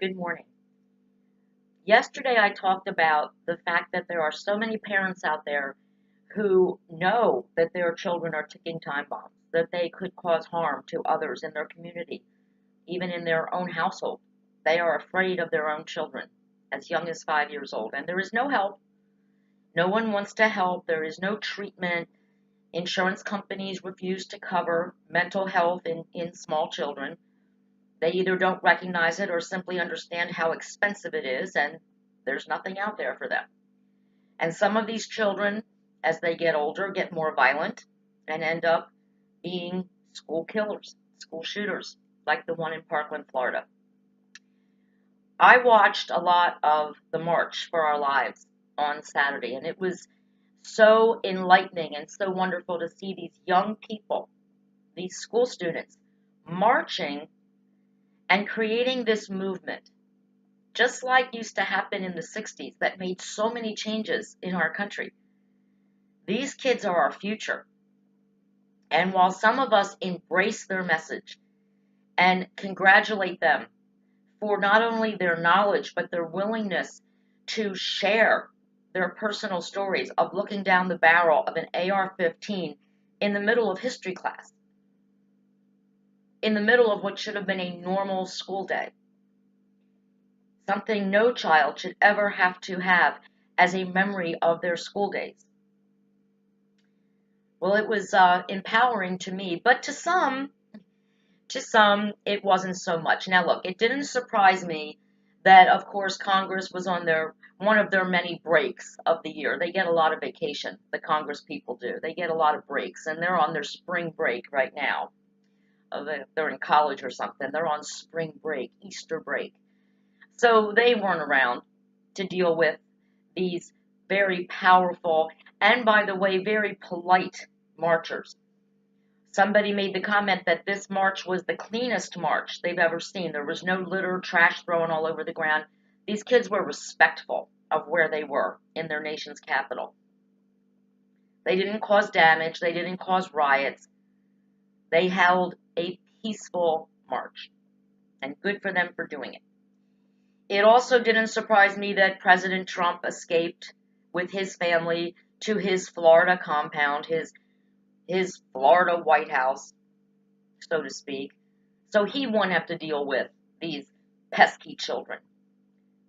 Good morning. Yesterday I talked about the fact that there are so many parents out there who know that their children are ticking time bombs, that they could cause harm to others in their community, even in their own household. They are afraid of their own children as young as 5 years old, and there is no help. No one wants to help. There is no treatment. Insurance companies refuse to cover mental health in small children. They either don't recognize it or simply understand how expensive it is, and there's nothing out there for them. And some of these children, as they get older, get more violent and end up being school killers, school shooters, like the one in Parkland, Florida. I watched a lot of the March for Our Lives on Saturday, and it was so enlightening and so wonderful to see these young people, these school students, marching and creating this movement, just like used to happen in the 60s, that made so many changes in our country. These kids are our future. And while some of us embrace their message and congratulate them for not only their knowledge, but their willingness to share their personal stories of looking down the barrel of an AR-15 in the middle of history class, in the middle of what should have been a normal school day, something no child should ever have to have as a memory of their school days. Well, it was empowering to me, but to some, it wasn't so much. Now, look, it didn't surprise me that, of course, Congress was on one of their many breaks of the year. They get a lot of vacation, the Congress people do. They get a lot of breaks, and they're on their spring break right now. They're in college or something. They're on spring break, Easter break. So they weren't around to deal with these very powerful and, by the way, very polite marchers. Somebody made the comment that this march was the cleanest march they've ever seen. There was no litter, trash thrown all over the ground. These kids were respectful of where they were in their nation's capital. They didn't cause damage. They didn't cause riots. They held a peaceful march, and good for them for doing it. It also didn't surprise me that President Trump escaped with his family to his Florida compound, his Florida White House, so to speak, so he won't have to deal with these pesky children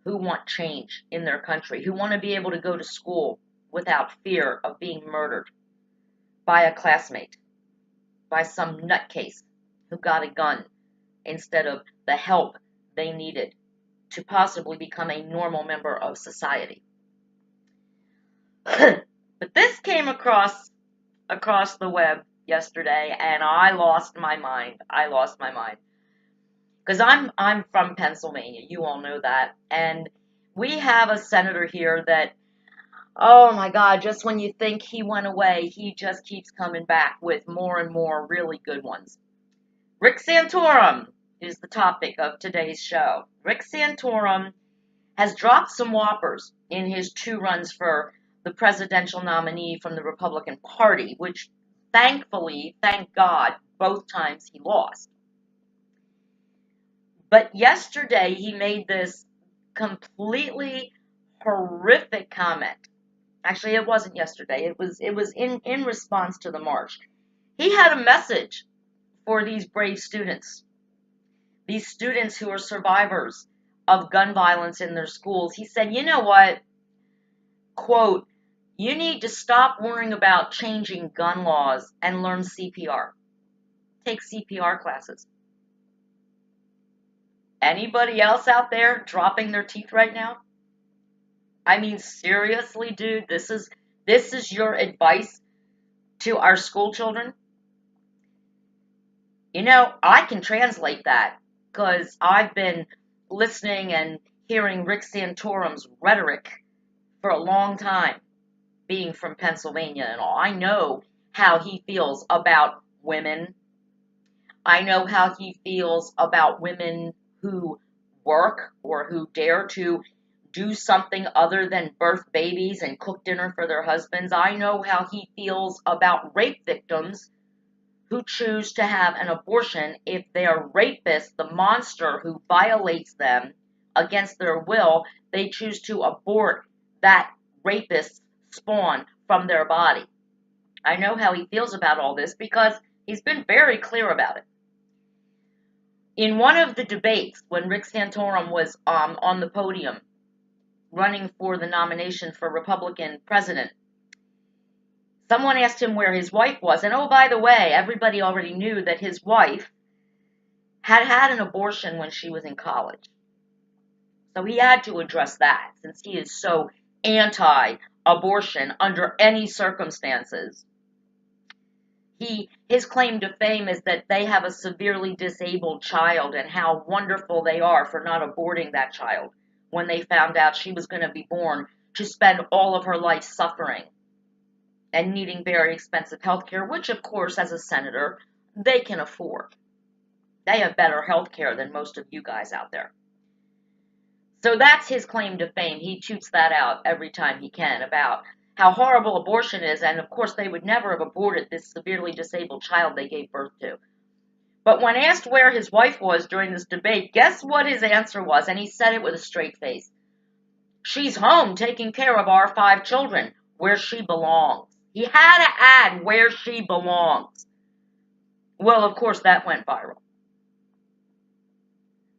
who want change in their country, who want to be able to go to school without fear of being murdered by a classmate, by some nutcase who got a gun instead of the help they needed to possibly become a normal member of society. But this came across the web yesterday, and I lost my mind. Because I'm from Pennsylvania. You all know that. And we have a senator here that, oh my God, just when you think he went away, he just keeps coming back with more and more really good ones. Rick Santorum is the topic of today's show. Rick Santorum has dropped some whoppers in his 2 runs for the presidential nominee from the Republican Party, which thankfully, thank God, both times he lost. But yesterday he made this completely horrific comment. Actually, it wasn't yesterday. It was in response to the march. He had a message for these brave students. These students who are survivors of gun violence in their schools. He said, you know what? Quote, you need to stop worrying about changing gun laws and learn CPR. Take CPR classes. Anybody else out there dropping their teeth right now? I mean, seriously, dude, this is your advice to our school children? You know, I can translate that because I've been listening and hearing Rick Santorum's rhetoric for a long time, being from Pennsylvania and all. I know how he feels about women. I know how he feels about women who work or who dare to do something other than birth babies and cook dinner for their husbands. I know how he feels about rape victims who choose to have an abortion if their rapist, the monster who violates them, against their will, they choose to abort that rapist's spawn from their body. I know how he feels about all this because he's been very clear about it. In one of the debates, when Rick Santorum was on the podium running for the nomination for Republican president, someone asked him where his wife was. And oh, by the way, everybody already knew that his wife had had an abortion when she was in college. So he had to address that since he is so anti-abortion under any circumstances. His claim to fame is that they have a severely disabled child and how wonderful they are for not aborting that child when they found out she was going to be born to spend all of her life suffering and needing very expensive health care, which, of course, as a senator, they can afford. They have better health care than most of you guys out there. So that's his claim to fame. He toots that out every time he can about how horrible abortion is, and of course they would never have aborted this severely disabled child they gave birth to. But when asked where his wife was during this debate, guess what his answer was? And he said it with a straight face. She's home taking care of our 5 children, where she belongs. He had to add where she belongs. Well, of course, that went viral.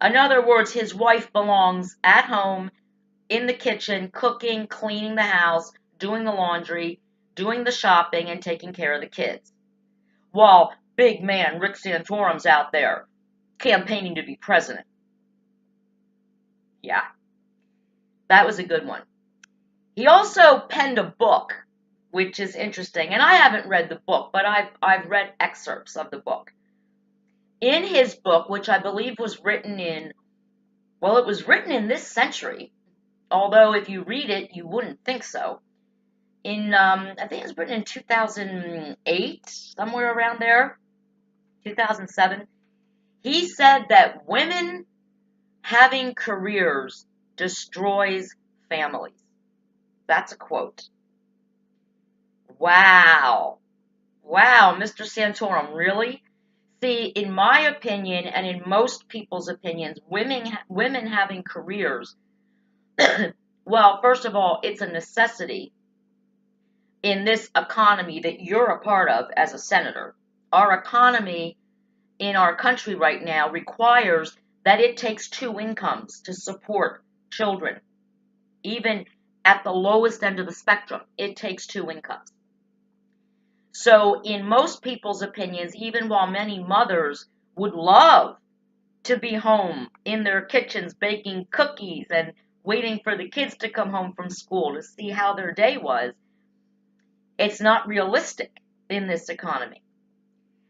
In other words, his wife belongs at home, in the kitchen, cooking, cleaning the house, doing the laundry, doing the shopping, and taking care of the kids. While big man Rick Santorum's out there campaigning to be president. Yeah, that was a good one. He also penned a book, which is interesting. And I haven't read the book, but I've read excerpts of the book. In his book, which I believe was written in, well, it was written in this century, although if you read it, you wouldn't think so. I think it was written in 2008, somewhere around there, 2007. He said that women having careers destroys families. That's a quote. Wow. Wow, Mr. Santorum, really? See, in my opinion, and in most people's opinions, women having careers, well, first of all, it's a necessity in this economy that you're a part of as a senator. Our economy in our country right now requires that it takes 2 incomes to support children. Even at the lowest end of the spectrum, it takes 2 incomes. So in most people's opinions, even while many mothers would love to be home in their kitchens baking cookies and waiting for the kids to come home from school to see how their day was, it's not realistic in this economy.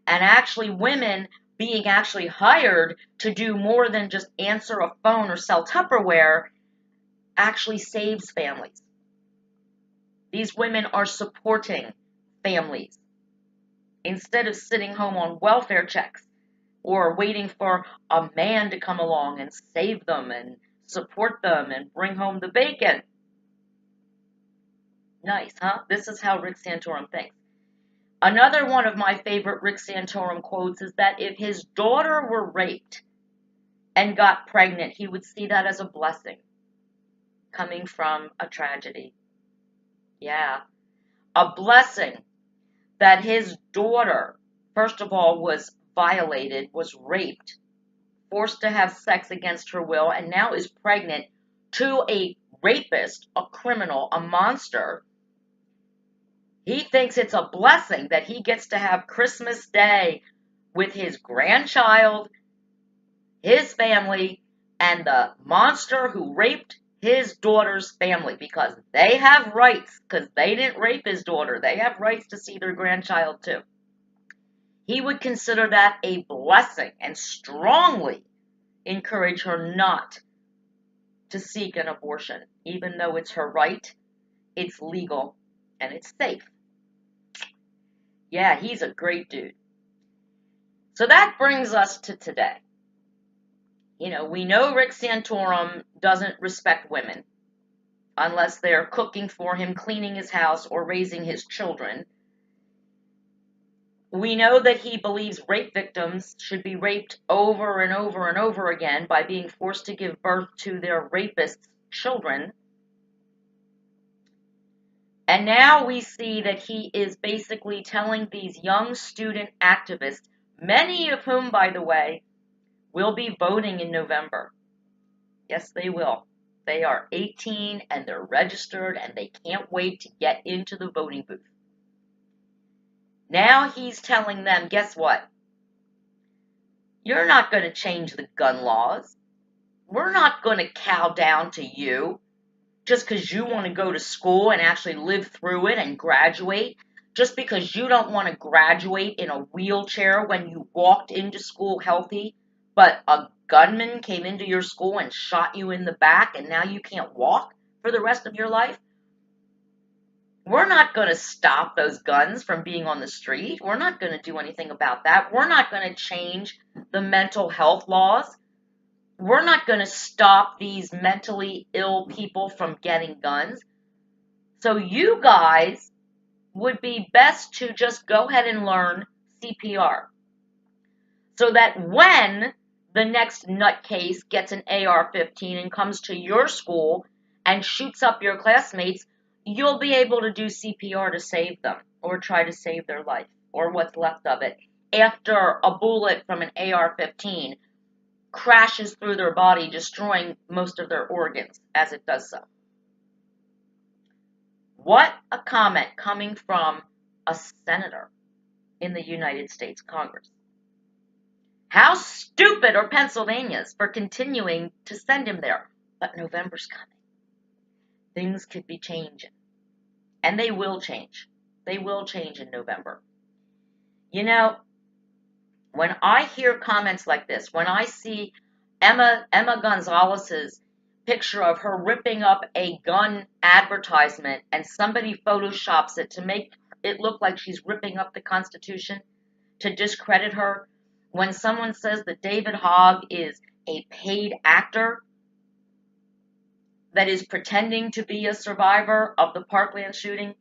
And actually women being actually hired to do more than just answer a phone or sell Tupperware actually saves families. These women are supporting families instead of sitting home on welfare checks or waiting for a man to come along and save them and support them and bring home the bacon. Nice, huh? This is how Rick Santorum thinks. Another one of my favorite Rick Santorum quotes is that if his daughter were raped and got pregnant, he would see that as a blessing coming from a tragedy. Yeah, a blessing that his daughter, first of all, was violated, was raped, forced to have sex against her will, and now is pregnant to a rapist, a criminal, a monster. He thinks it's a blessing that he gets to have Christmas Day with his grandchild, his family, and the monster who raped his daughter's family, because they have rights, because they didn't rape his daughter. They have rights to see their grandchild too. He would consider that a blessing and strongly encourage her not to seek an abortion, even though it's her right, it's legal, and it's safe. Yeah, he's a great dude. So that brings us to today. You know, we know Rick Santorum doesn't respect women unless they're cooking for him, cleaning his house, or raising his children. We know that he believes rape victims should be raped over and over and over again by being forced to give birth to their rapists' children. And now we see that he is basically telling these young student activists, many of whom, by the way, will be voting in November. Yes, they will. They are 18 and they're registered and they can't wait to get into the voting booth. Now he's telling them, guess what? You're not going to change the gun laws. We're not going to cow down to you just because you want to go to school and actually live through it and graduate. Just because you don't want to graduate in a wheelchair when you walked into school healthy, but a gunman came into your school and shot you in the back and now you can't walk for the rest of your life. We're not going to stop those guns from being on the street. We're not going to do anything about that. We're not going to change the mental health laws. We're not going to stop these mentally ill people from getting guns. So you guys would be best to just go ahead and learn CPR. So that when the next nutcase gets an AR-15 and comes to your school and shoots up your classmates, you'll be able to do CPR to save them or try to save their life or what's left of it after a bullet from an AR-15 crashes through their body, destroying most of their organs as it does so. What a comment coming from a senator in the United States Congress. How stupid are Pennsylvanians for continuing to send him there? But November's coming. Things could be changing. And they will change. They will change in November. You know, when I hear comments like this, when I see Emma Gonzalez's picture of her ripping up a gun advertisement and somebody photoshops it to make it look like she's ripping up the Constitution to discredit her, when someone says that David Hogg is a paid actor that is pretending to be a survivor of the Parkland shooting,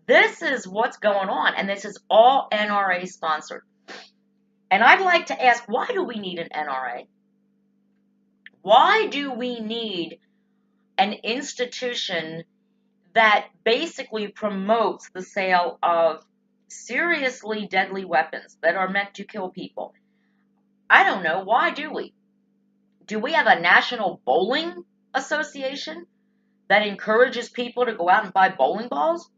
this is what's going on, and this is all NRA sponsored. And I'd like to ask, why do we need an NRA? Why do we need an institution that basically promotes the sale of seriously deadly weapons that are meant to kill people? I don't know. Why do we? Do we have a national bowling association that encourages people to go out and buy bowling balls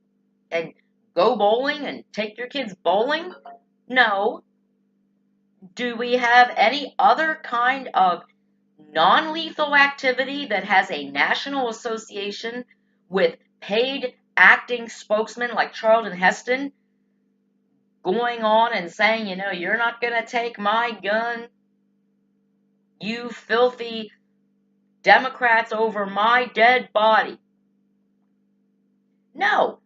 and go bowling and take your kids bowling? No. Do we have any other kind of non-lethal activity that has a national association with paid acting spokesmen like Charlton Heston going on and saying, you know, you're not going to take my gun, you filthy Democrats, over my dead body? No,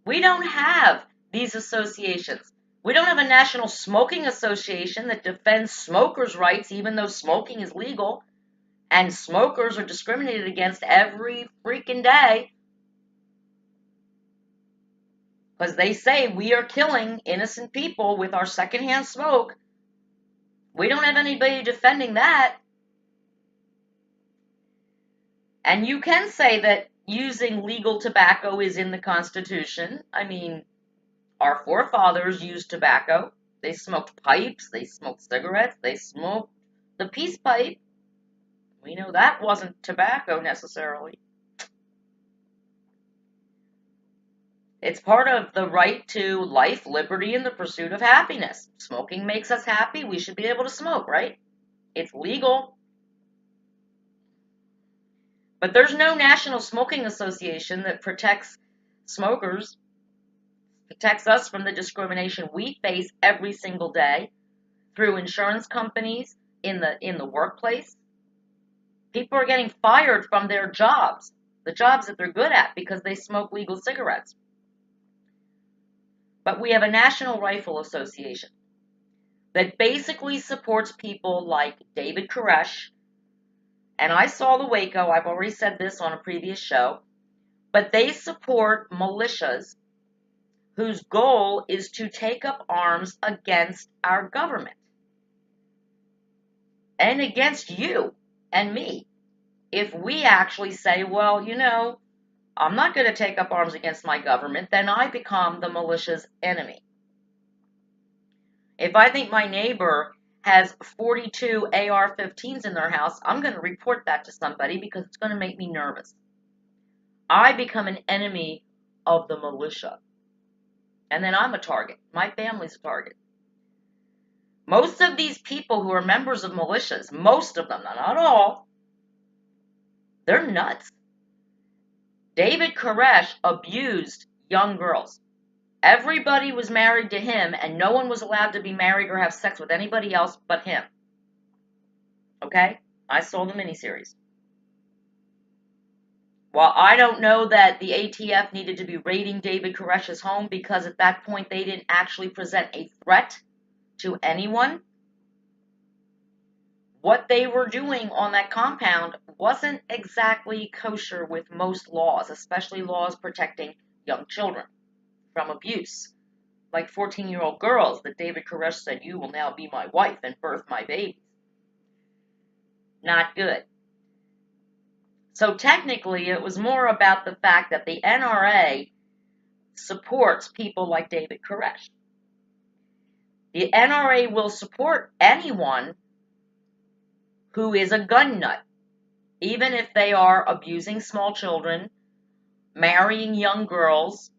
we don't have these associations. We don't have a national smoking association that defends smokers' rights even though smoking is legal and smokers are discriminated against every freaking day because they say we are killing innocent people with our secondhand smoke. We don't have anybody defending that. And you can say that using legal tobacco is in the Constitution. I mean, our forefathers used tobacco. They smoked pipes, they smoked cigarettes, they smoked the peace pipe. We know that wasn't tobacco necessarily. It's part of the right to life, liberty, and the pursuit of happiness. Smoking makes us happy. We should be able to smoke, right? It's legal. But there's no national smoking association that protects smokers, protects us from the discrimination we face every single day through insurance companies in the workplace. People are getting fired from their jobs, the jobs that they're good at, because they smoke legal cigarettes. But we have a National Rifle Association that basically supports people like David Koresh. And I saw the Waco, I've already said this on a previous show, but they support militias whose goal is to take up arms against our government and against you and me. If we actually say, well, I'm not going to take up arms against my government, then I become the militia's enemy. If I think my neighbor has 42 AR-15s in their house, I'm going to report that to somebody because it's going to make me nervous. I become an enemy of the militia. And then I'm a target. My family's a target. Most of these people who are members of militias, most of them, not all, they're nuts. David Koresh abused young girls. Everybody was married to him, and no one was allowed to be married or have sex with anybody else but him. Okay? I saw the miniseries. While I don't know that the ATF needed to be raiding David Koresh's home because at that point they didn't actually present a threat to anyone, what they were doing on that compound wasn't exactly kosher with most laws, especially laws protecting young children from abuse. Like 14-year-old girls that David Koresh said, you will now be my wife and birth my babies. Not good. So technically, it was more about the fact that the NRA supports people like David Koresh. The NRA will support anyone who is a gun nut, even if they are abusing small children, marrying young girls,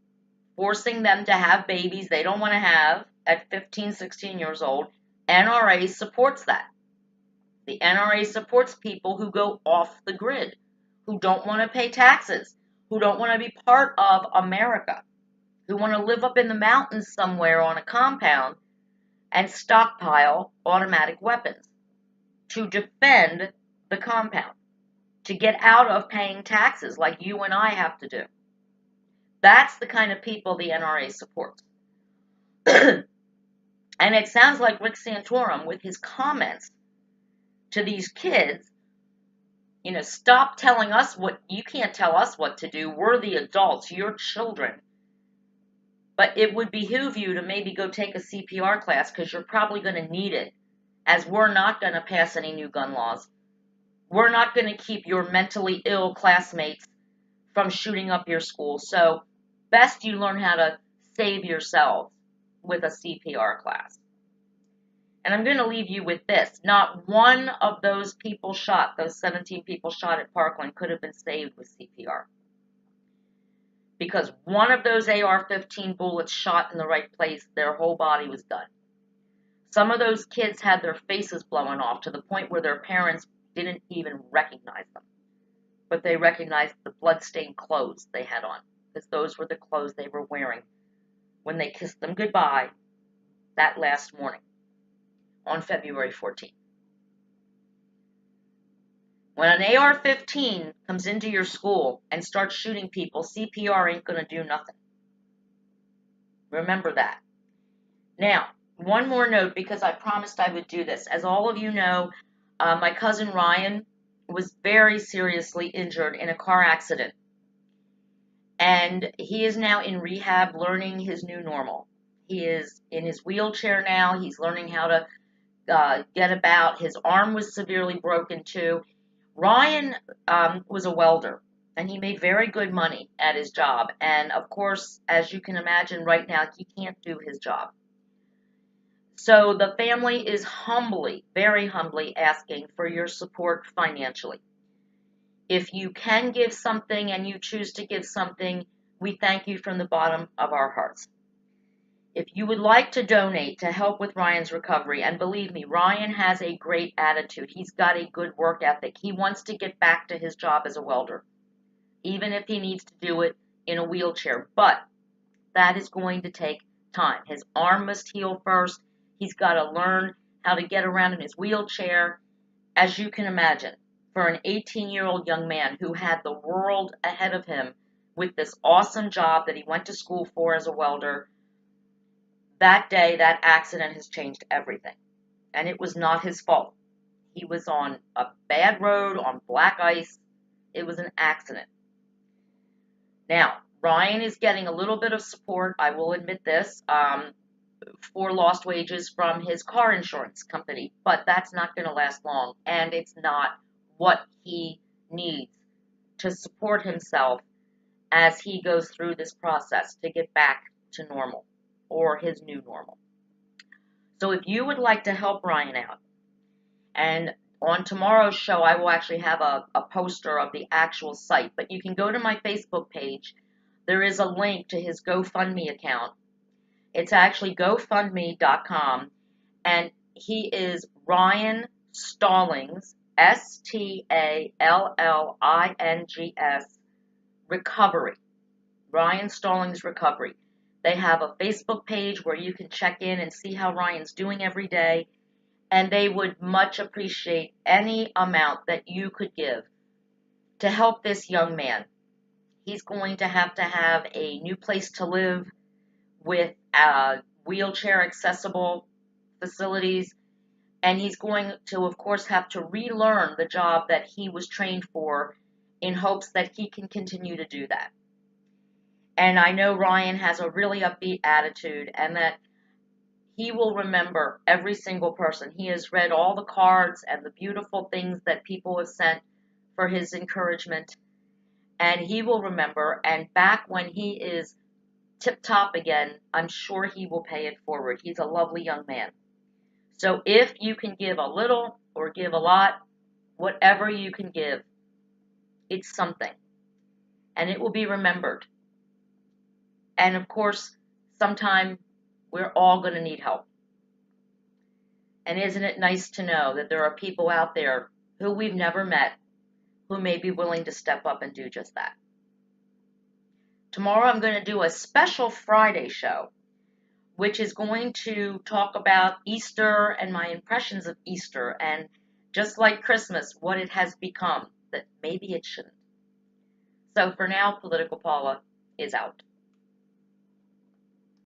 forcing them to have babies they don't want to have at 15, 16 years old. NRA supports that. The NRA supports people who go off the grid, who don't want to pay taxes, who don't want to be part of America, who want to live up in the mountains somewhere on a compound and stockpile automatic weapons to defend the compound, to get out of paying taxes like you and I have to do. That's the kind of people the NRA supports. And it sounds like Rick Santorum, with his comments to these kids, stop telling us you can't tell us what to do. We're the adults, you're children. But it would behoove you to maybe go take a CPR class because you're probably going to need it, as we're not going to pass any new gun laws. We're not going to keep your mentally ill classmates from shooting up your school. So best you learn how to save yourselves with a CPR class. And I'm going to leave you with this. Not one of those people shot, those 17 people shot at Parkland, could have been saved with CPR. Because one of those AR-15 bullets shot in the right place, their whole body was done. Some of those kids had their faces blown off to the point where their parents didn't even recognize them. But they recognized the blood-stained clothes they had on, because those were the clothes they were wearing when they kissed them goodbye that last morning on February 14th. When an AR-15 comes into your school and starts shooting people, CPR ain't going to do nothing. Remember that. Now, one more note, because I promised I would do this. As all of you know, my cousin Ryan was very seriously injured in a car accident. And he is now in rehab learning his new normal. He is in his wheelchair now. He's learning how to get about. His arm was severely broken too. Ryan was a welder, and he made very good money at his job. And of course, as you can imagine right now, he can't do his job. So the family is humbly, very humbly asking for your support financially. If you can give something and you choose to give something, we thank you from the bottom of our hearts. If you would like to donate to help with Ryan's recovery, and believe me, Ryan has a great attitude. He's got a good work ethic. He wants to get back to his job as a welder, even if he needs to do it in a wheelchair. But that is going to take time. His arm must heal first. He's got to learn how to get around in his wheelchair. As you can imagine, for an 18-year-old young man who had the world ahead of him with this awesome job that he went to school for as a welder, that day, that accident has changed everything. And it was not his fault. He was on a bad road, on black ice. It was an accident. Now, Ryan is getting a little bit of support, I will admit this, for lost wages from his car insurance company, but that's not going to last long, and it's not what he needs to support himself as he goes through this process to get back to normal or his new normal. So if you would like to help Ryan out, and on tomorrow's show, I will actually have a poster of the actual site, but you can go to my Facebook page. There is a link to his GoFundMe account. It's actually GoFundMe.com, and he is Ryan Stallings, Stallings Recovery. Ryan Stallings Recovery. They have a Facebook page where you can check in and see how Ryan's doing every day, and they would much appreciate any amount that you could give to help this young man. He's going to have a new place to live with wheelchair accessible facilities, and he's going to, of course, have to relearn the job that he was trained for in hopes that he can continue to do that. And I know Ryan has a really upbeat attitude and that he will remember every single person. He has read all the cards and the beautiful things that people have sent for his encouragement, and he will remember. And back when he is tip top again, I'm sure he will pay it forward. He's a lovely young man. So if you can give a little or give a lot, whatever you can give, it's something, and it will be remembered. And of course, sometime we're all going to need help. And isn't it nice to know that there are people out there who we've never met who may be willing to step up and do just that? Tomorrow I'm going to do a special Friday show, which is going to talk about Easter and my impressions of Easter, and just like Christmas, what it has become, that maybe it shouldn't. So for now, Political Paula is out.